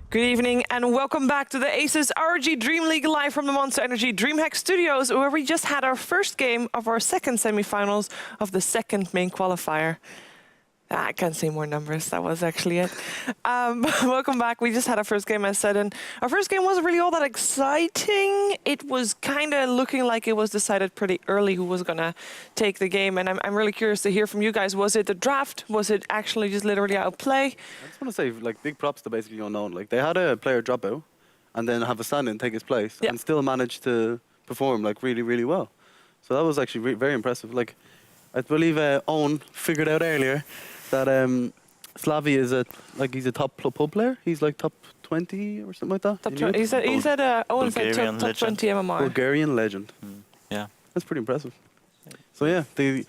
Good evening and welcome back to the ASUS ROG DreamLeague live from the Monster Energy DreamHack studios, where we just had our first game of our second semifinals of the second main qualifier. I can't say more numbers, that was actually it. Welcome back. We just had our first game, as said, and our first game wasn't really all that exciting. It was kind of looking like it was decided pretty early who was going to take the game, and I'm really curious to hear from you guys. Was it the draft? Was it actually just literally outplay? I just want to say, like, big props to basically unknown. Like, they had a player drop out and then have a stand-in take his place and still managed to perform, like, really, really well. So that was actually very impressive. Like, I believe Owen figured out earlier that Slavi is he's a top pub player. He's like top 20 or something like that. Top 20. He said Owen said top 20 MMR. Bulgarian legend. Yeah. That's pretty impressive. So yeah, they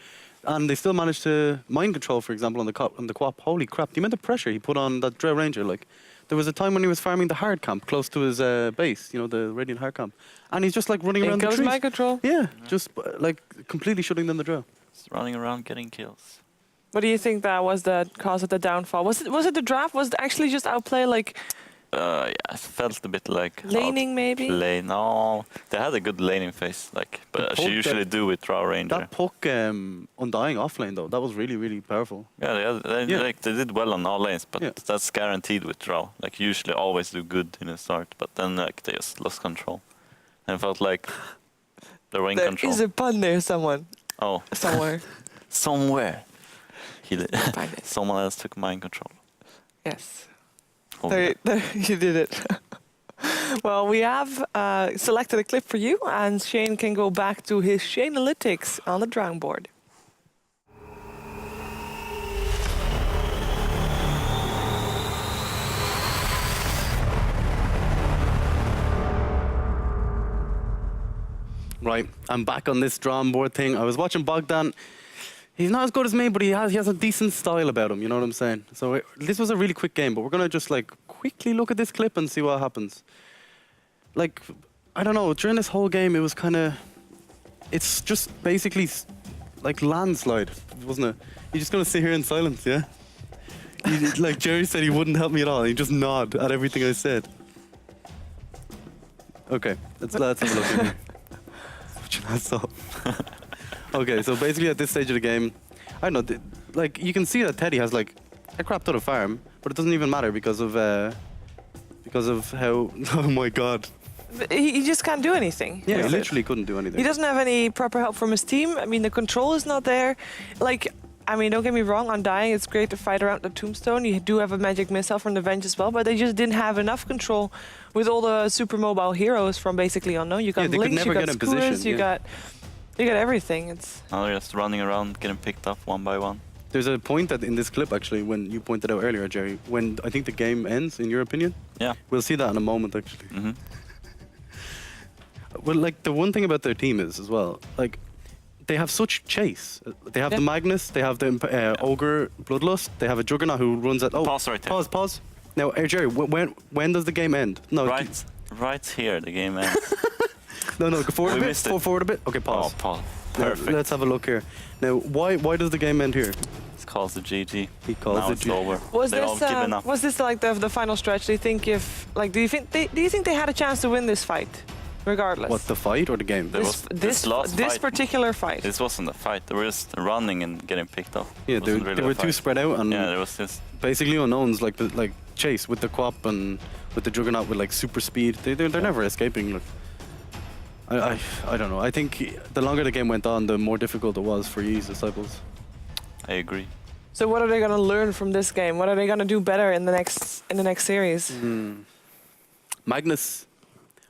still managed to mind control, for example, on the QoP. Holy crap, the amount of pressure he put on that Drew Ranger. Like, there was a time when he was farming the hard camp close to his base, you know, the Radiant hard camp. And he's just like running around the trees. mind control. Yeah, just like completely shutting down the Drew. Just running around getting kills. What do you think that was the cause of the downfall? Was it the draft? Was it actually just outplay, like? Yeah, it felt a bit like laning maybe. No, they had a good laning phase, like, but she usually do with Draw Ranger. That puck undying offlane though, that was really, really powerful. Yeah, they did well on all lanes, but that's guaranteed with Draw. Like, usually always do good in the start, but then like they just lost control, and it felt like they were in control. There is a pun there, someone. Oh, somewhere. Somewhere. Someone else took mind control. Yes. Oh, there, you did it. Well, we have selected a clip for you, and Shane can go back to his Shane-alytics on the drawing board. Right, I'm back on this drawing board thing. I was watching Bogdan. He's not as good as me, but he has a decent style about him, you know what I'm saying? So this was a really quick game, but we're going to just like quickly look at this clip and see what happens. Like, I don't know, during this whole game it was kind of, it's just basically like landslide, wasn't it? You're just going to sit here in silence, yeah? Like Jerry said, he wouldn't help me at all. He just nod at everything I said. Okay, let's have a look at here. Such an asshole. Okay, so basically at this stage of the game, I don't know, like, you can see that Teddy has like a crap ton of farm, but it doesn't even matter because of how, oh my god. He just can't do anything. Yeah, he literally couldn't do anything. He doesn't have any proper help from his team. I mean, the control is not there. Like, I mean, don't get me wrong, on dying, it's great to fight around the tombstone. You do have a magic missile from the Venge as well, but they just didn't have enough control with all the super mobile heroes from basically Unknown. You got Lynx, you got Scooters, you got everything. It's they're just running around, getting picked up one by one. There's a point that in this clip, actually, when you pointed out earlier, Jerry, when I think the game ends, in your opinion. Yeah. We'll see that in a moment, actually. Mm-hmm. Well, like, the one thing about their team is, as well, like, they have such chase. They have the Magnus, they have the Ogre Bloodlust, they have a Juggernaut who runs at... Oh, pause right there. Pause. Now, Jerry, when does the game end? No. Right here, the game ends. No, go forward a bit. Forward a bit. Okay, pause. Oh, pause. Perfect. Now, let's have a look here. Now, why does the game end here? It's called the GG. He calls now it it's over. Was this like the final stretch? Do you think do you think they had a chance to win this fight, regardless? What, the fight or the game? This particular fight. This wasn't a fight. They were just running and getting picked up. Yeah, they were too spread out, and there was this basically Unknowns like Chase with the QoP and with the Juggernaut with like super speed. They're never escaping. Like, I don't know. I think the longer the game went on, the more difficult it was for Yee's disciples. I agree. So what are they gonna learn from this game? What are they gonna do better in the next series? Magnus.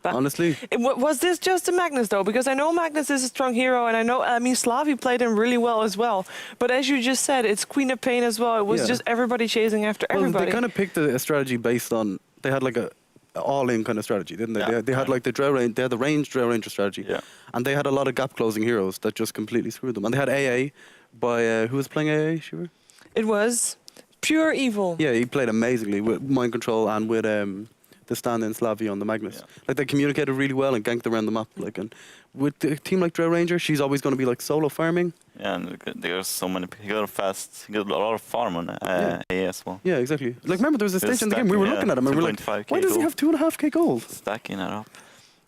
Honestly. Was this just a Magnus though? Because I know Magnus is a strong hero, and I mean Slavi played him really well as well. But as you just said, it's Queen of Pain as well. It was just everybody chasing after everybody. They kind of picked a strategy based on, they had like a all-in kind of strategy, didn't they? Yeah. They had like they had the ranged Drew Ranger strategy. Yeah. And they had a lot of gap-closing heroes that just completely screwed them. And they had AA by, who was playing AA, Shiver? It was Pure Evil. Yeah, he played amazingly with mind control and with the stand-in Slavia on the Magnus. Yeah. Like they communicated really well and ganked around the map. Like, and with a team like Drow Ranger, she's always going to be like solo farming. Yeah, and there's so many. He got a lot of farm on A as well. Yeah, exactly. Like remember, there was a stage in the game we were looking at him and we were like, 2.5K why does he gold. have 2.5k gold? Stacking it up.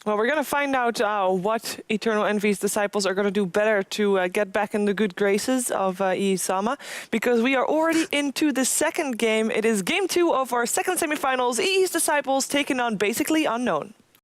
Well, we're going to find out what Eternal Envy's disciples are going to do better to get back in the good graces of Iisama, because we are already into the second game. It is game 2 of our second semifinals. EE's disciples taking on basically unknown.